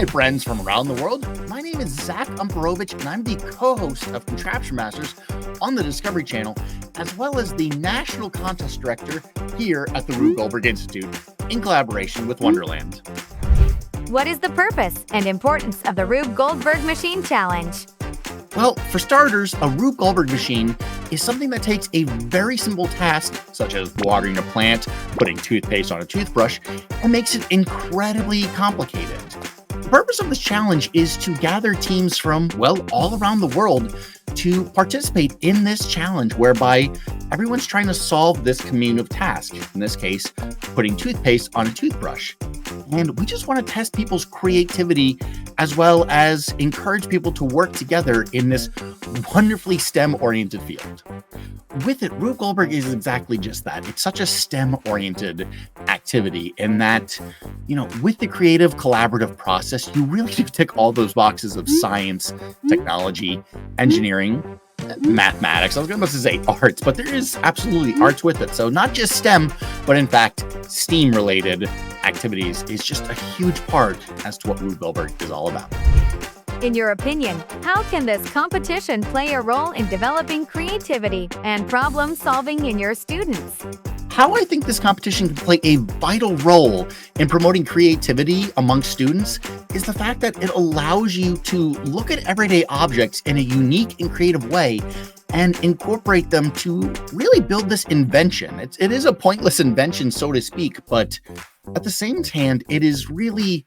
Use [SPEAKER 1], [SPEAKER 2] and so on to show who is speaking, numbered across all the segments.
[SPEAKER 1] Hi, friends from around the world. My name is Zach Umperovich, and I'm the co-host of Contraption Masters on the Discovery Channel, as well as the National Contest Director here at the Rube Goldberg Institute, in collaboration with Wonderland.
[SPEAKER 2] What is the purpose and importance of the Rube Goldberg Machine Challenge?
[SPEAKER 1] Well, for starters, a Rube Goldberg machine is something that takes a very simple task, such as watering a plant, putting toothpaste on a toothbrush, and makes it incredibly complicated. The purpose of this challenge is to gather teams from, well, all around the world to participate in this challenge, whereby everyone's trying to solve this communal task, in this case, putting toothpaste on a toothbrush. And we just want to test people's creativity as well as encourage people to work together in this wonderfully STEM-oriented field. With it, Rube Goldberg is exactly just that. It's such a STEM-oriented activity in that, with the creative collaborative process, you really do tick all those boxes of science, technology, engineering, mathematics. I was going to say arts, but there is absolutely arts with it. So not just STEM, but in fact, STEAM-related activities is just a huge part as to what Rube Goldberg is all about.
[SPEAKER 2] In your opinion, how can this competition play a role in developing creativity and problem solving in your students?
[SPEAKER 1] How I think this competition can play a vital role in promoting creativity among students is the fact that it allows you to look at everyday objects in a unique and creative way and incorporate them to really build this invention. It is a pointless invention, so to speak, but at the same hand, it is really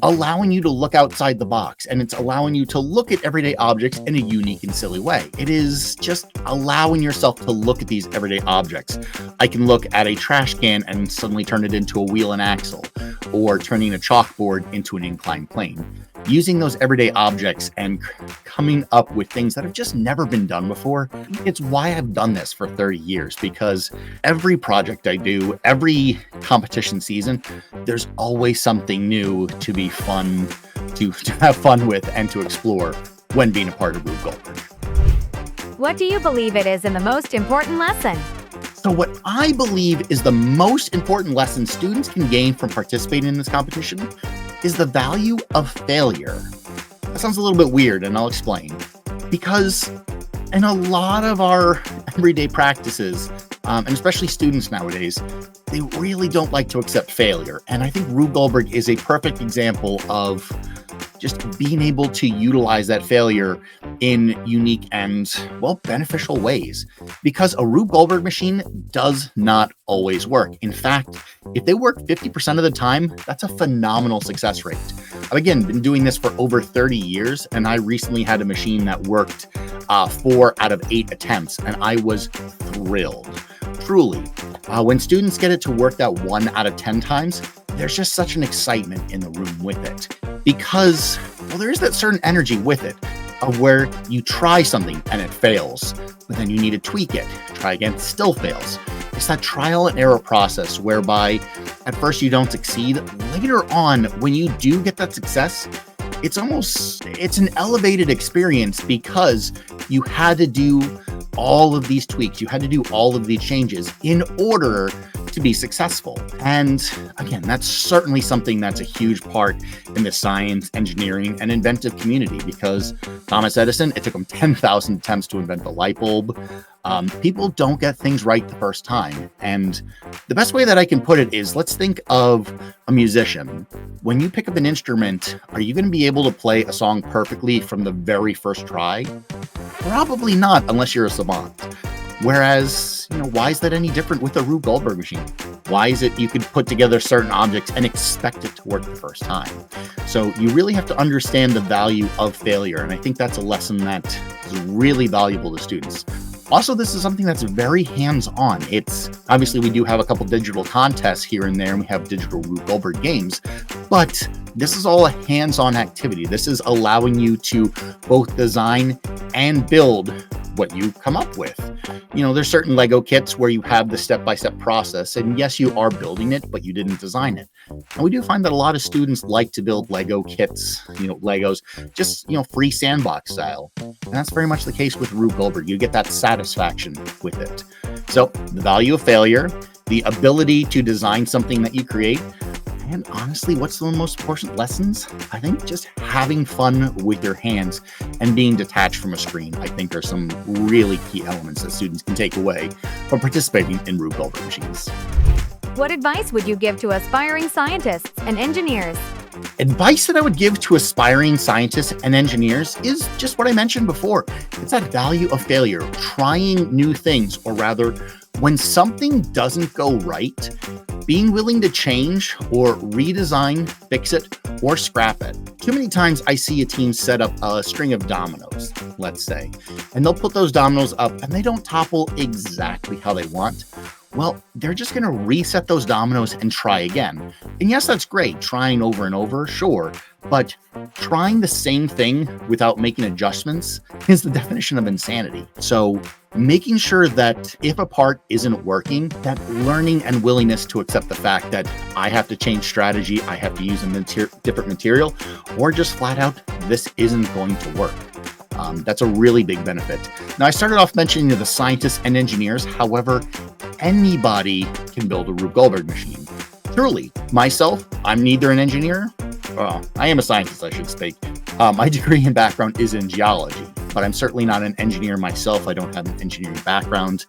[SPEAKER 1] allowing you to look outside the box, and it's allowing you to look at everyday objects in a unique and silly way. It is just allowing yourself to look at these everyday objects. I can look at a trash can and suddenly turn it into a wheel and axle, or turning a chalkboard into an inclined plane. Using those everyday objects and coming up with things that have just never been done before. It's why I've done this for 30 years, because every project I do, every competition season, there's always something new to be fun, to have fun with and to explore when being a part of Rube Goldberg.
[SPEAKER 2] What do you believe it is in the most important lesson?
[SPEAKER 1] So what I believe is the most important lesson students can gain from participating in this competition is the value of failure. That sounds a little bit weird, and I'll explain. Because in a lot of our everyday practices, and especially students nowadays, they really don't like to accept failure. And I think Rube Goldberg is a perfect example of just being able to utilize that failure in unique and, beneficial ways. Because a Rube Goldberg machine does not always work. In fact, if they work 50% of the time, that's a phenomenal success rate. I've, again, been doing this for over 30 years, and I recently had a machine that worked 4 out of 8 attempts, and I was thrilled. Truly. When students get it to work that 1 out of 10 times, there's just such an excitement in the room with it. Because, there is that certain energy with it of where you try something and it fails, but then you need to tweak it, try again, still fails. It's that trial and error process whereby at first you don't succeed. Later on, when you do get that success, it's an elevated experience because you had to do all of these tweaks. You had to do all of these changes in order to be successful. And again, that's certainly something that's a huge part in the science, engineering, and inventive community, because Thomas Edison, it took him 10,000 attempts to invent the light bulb. People don't get things right the first time. And the best way that I can put it is, let's think of a musician. When you pick up an instrument, are you going to be able to play a song perfectly from the very first try? Probably not, unless you're a savant. Whereas, why is that any different with a Rube Goldberg machine? Why is it you could put together certain objects and expect it to work the first time? So you really have to understand the value of failure. And I think that's a lesson that is really valuable to students. Also, this is something that's very hands-on. It's obviously we do have a couple digital contests here and there, and we have digital Rube Goldberg games, but this is all a hands-on activity. This is allowing you to both design and build what you come up with. There's certain Lego kits where you have the step-by-step process, and yes, you are building it, but you didn't design it. And we do find that a lot of students like to build Lego kits, Legos, just, free sandbox style. And that's very much the case with Rube Goldberg. You get that satisfaction with it. So the value of failure, the ability to design something that you create, And honestly, what's the most important lessons? I think just having fun with your hands and being detached from a screen, I think are some really key elements that students can take away from participating in Rube Goldberg machines.
[SPEAKER 2] What advice would you give to aspiring scientists and engineers?
[SPEAKER 1] Advice that I would give to aspiring scientists and engineers is just what I mentioned before. It's that value of failure, trying new things, or rather, when something doesn't go right, being willing to change or redesign, fix it, or scrap it. Too many times I see a team set up a string of dominoes, let's say, and they'll put those dominoes up and they don't topple exactly how they want. Well, they're just going to reset those dominoes and try again. And yes, that's great, trying over and over, sure, but trying the same thing without making adjustments is the definition of insanity. So making sure that if a part isn't working, that learning and willingness to accept the fact that I have to change strategy, I have to use a different material, or just flat out, this isn't going to work. That's a really big benefit. Now, I started off mentioning the scientists and engineers. However, anybody can build a Rube Goldberg machine. Truly, myself, I'm neither an engineer. Well, I am a scientist, I should say. My degree and background is in geology, but I'm certainly not an engineer myself. I don't have an engineering background.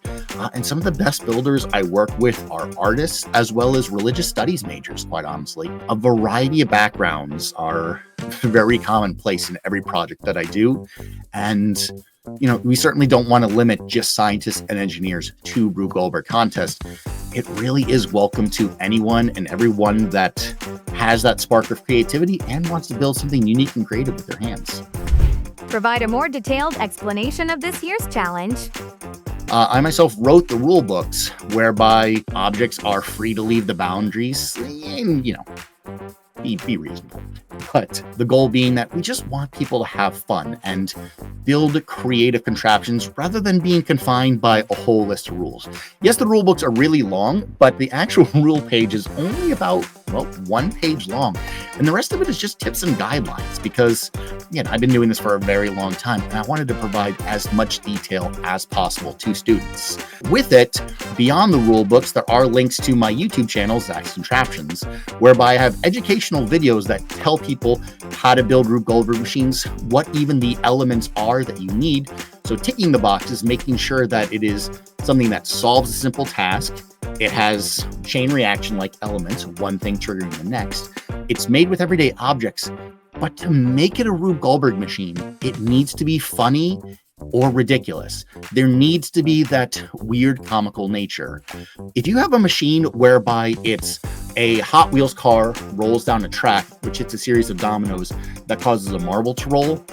[SPEAKER 1] And some of the best builders I work with are artists as well as religious studies majors, quite honestly. A variety of backgrounds are very commonplace in every project that I do. And we certainly don't want to limit just scientists and engineers to Rube Goldberg contest. It really is welcome to anyone and everyone that has that spark of creativity and wants to build something unique and creative with their hands.
[SPEAKER 2] Provide a more detailed explanation of this year's challenge.
[SPEAKER 1] I myself wrote the rule books whereby objects are free to leave the boundaries and, be reasonable. But the goal being that we just want people to have fun and build creative contraptions rather than being confined by a whole list of rules. Yes, the rule books are really long, but the actual rule page is only about, 1 page long. And the rest of it is just tips and guidelines because, I've been doing this for a very long time and I wanted to provide as much detail as possible to students. With it, beyond the rule books, there are links to my YouTube channel, Zach's Contraptions, whereby I have educational videos that tell people how to build Rube Goldberg machines, what even the elements are that you need. So ticking the boxes, making sure that it is something that solves a simple task. It has chain reaction like elements, one thing triggering the next. It's made with everyday objects, but to make it a Rube Goldberg machine, it needs to be funny or ridiculous. There needs to be that weird comical nature. If you have a machine whereby it's a Hot Wheels car rolls down a track, which hits a series of dominoes that causes a marble to roll,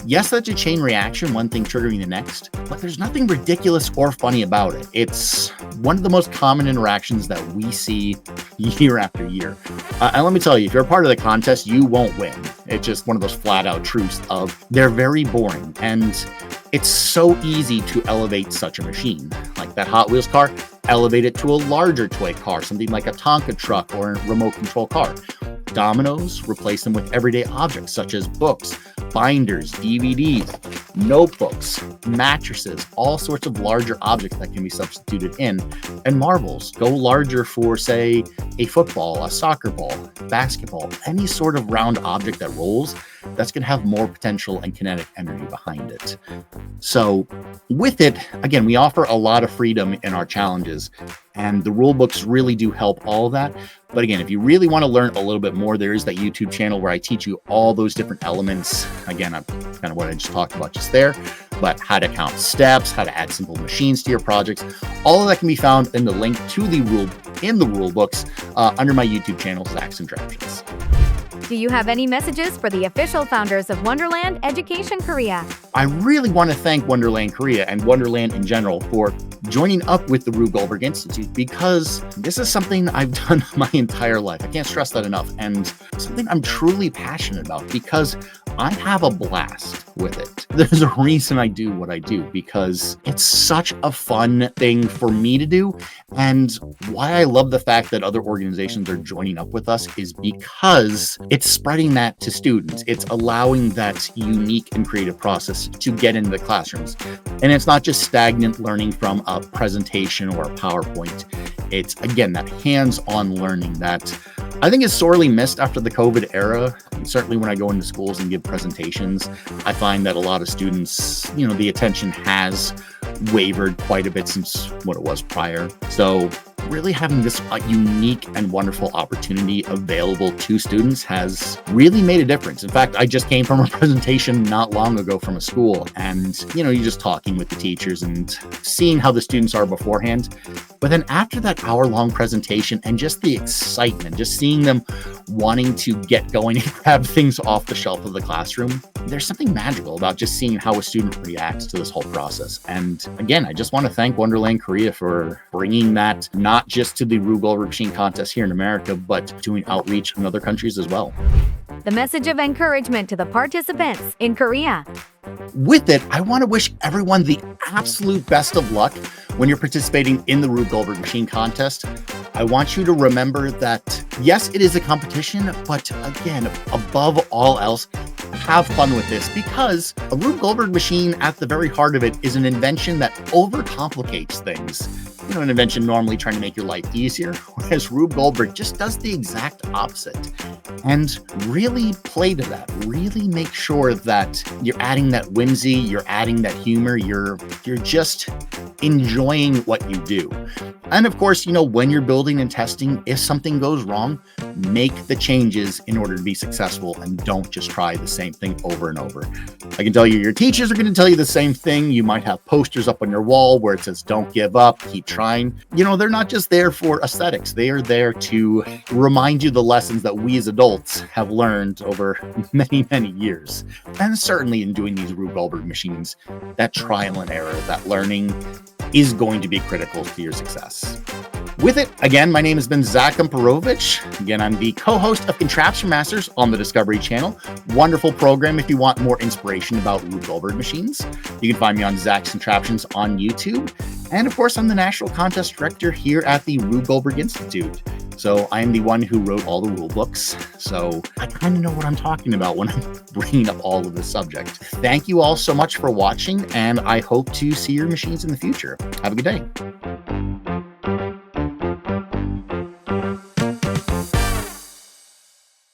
[SPEAKER 1] yes, that's a chain reaction, one thing triggering the next, but there's nothing ridiculous or funny about it. It's one of the most common interactions that we see year after year. And let me tell you, if you're a part of the contest, you won't win. It's just one of those flat out truths of they're very boring. And it's so easy to elevate such a machine. Like that Hot Wheels car, elevate it to a larger toy car, something like a Tonka truck or a remote control car. Dominoes, replace them with everyday objects such as books, binders, DVDs, notebooks, mattresses, all sorts of larger objects that can be substituted in. And marbles, go larger for, say, a football, a soccer ball, basketball, any sort of round object that rolls that's going to have more potential and kinetic energy behind it. So with it, again, we offer a lot of freedom in our challenges, and the rule books really do help all of that. But again, if you really want to learn a little bit more, there is that YouTube channel where I teach you all those different elements. Again, I'm kind of what I just talked about just there, but how to count steps, how to add simple machines to your projects. All of that can be found in the link to the rule books under my YouTube channel, Zach's Contraptions.
[SPEAKER 2] Do you have any messages for the official founders of Wonderland Education Korea?
[SPEAKER 1] I really want to thank Wonderland Korea and Wonderland in general for joining up with the Rube Goldberg Institute, because this is something I've done my entire life. I can't stress that enough. And something I'm truly passionate about because I have a blast with it. There's a reason I do what I do, because it's such a fun thing for me to do. And why I love the fact that other organizations are joining up with us is because it's spreading that to students. It's allowing that unique and creative process to get into the classrooms. And it's not just stagnant learning from a presentation or a PowerPoint. It's, again, that hands-on learning that I think it's sorely missed after the COVID era. Certainly when I go into schools and give presentations, I find that a lot of students, the attention has wavered quite a bit since what it was prior. So really having this unique and wonderful opportunity available to students has really made a difference. In fact, I just came from a presentation not long ago from a school, and you're just talking with the teachers and seeing how the students are beforehand. But then after that hour-long presentation and just the excitement, just seeing them wanting to get going and grab things off the shelf of the classroom, there's something magical about just seeing how a student reacts to this whole process. And again, I just want to thank Wonderland Korea for bringing that not just to the Rube Goldberg Machine Contest here in America, but doing outreach in other countries as well.
[SPEAKER 2] The message of encouragement to the participants in Korea.
[SPEAKER 1] With it, I want to wish everyone the absolute best of luck when you're participating in the Rube Goldberg Machine Contest. I want you to remember that, yes, it is a competition, but again, above all else, have fun with this, because a Rube Goldberg machine at the very heart of it is an invention that overcomplicates things. An invention normally trying to make your life easier, whereas Rube Goldberg just does the exact opposite. And really play to that. Really make sure that you're adding that whimsy, you're adding that humor, you're just enjoying what you do. And of course, when you're building and testing, if something goes wrong, make the changes in order to be successful, and don't just try the same thing over and over. I can tell you, your teachers are going to tell you the same thing. You might have posters up on your wall where it says, don't give up, keep trying. They're not just there for aesthetics. They are there to remind you the lessons that we as adults have learned over many, many years. And certainly in doing these Rube Goldberg machines, that trial and error, that learning is going to be critical to your success. With it, again, my name has been Zach Umperovich. Again, I'm the co-host of Contraption Masters on the Discovery Channel. Wonderful program if you want more inspiration about Rube Goldberg machines. You can find me on Zach's Contraptions on YouTube. And of course, I'm the National Contest Director here at the Rube Goldberg Institute. So I am the one who wrote all the rule books. So I kind of know what I'm talking about when I'm bringing up all of this subject. Thank you all so much for watching, and I hope to see your machines in the future. Have a good day.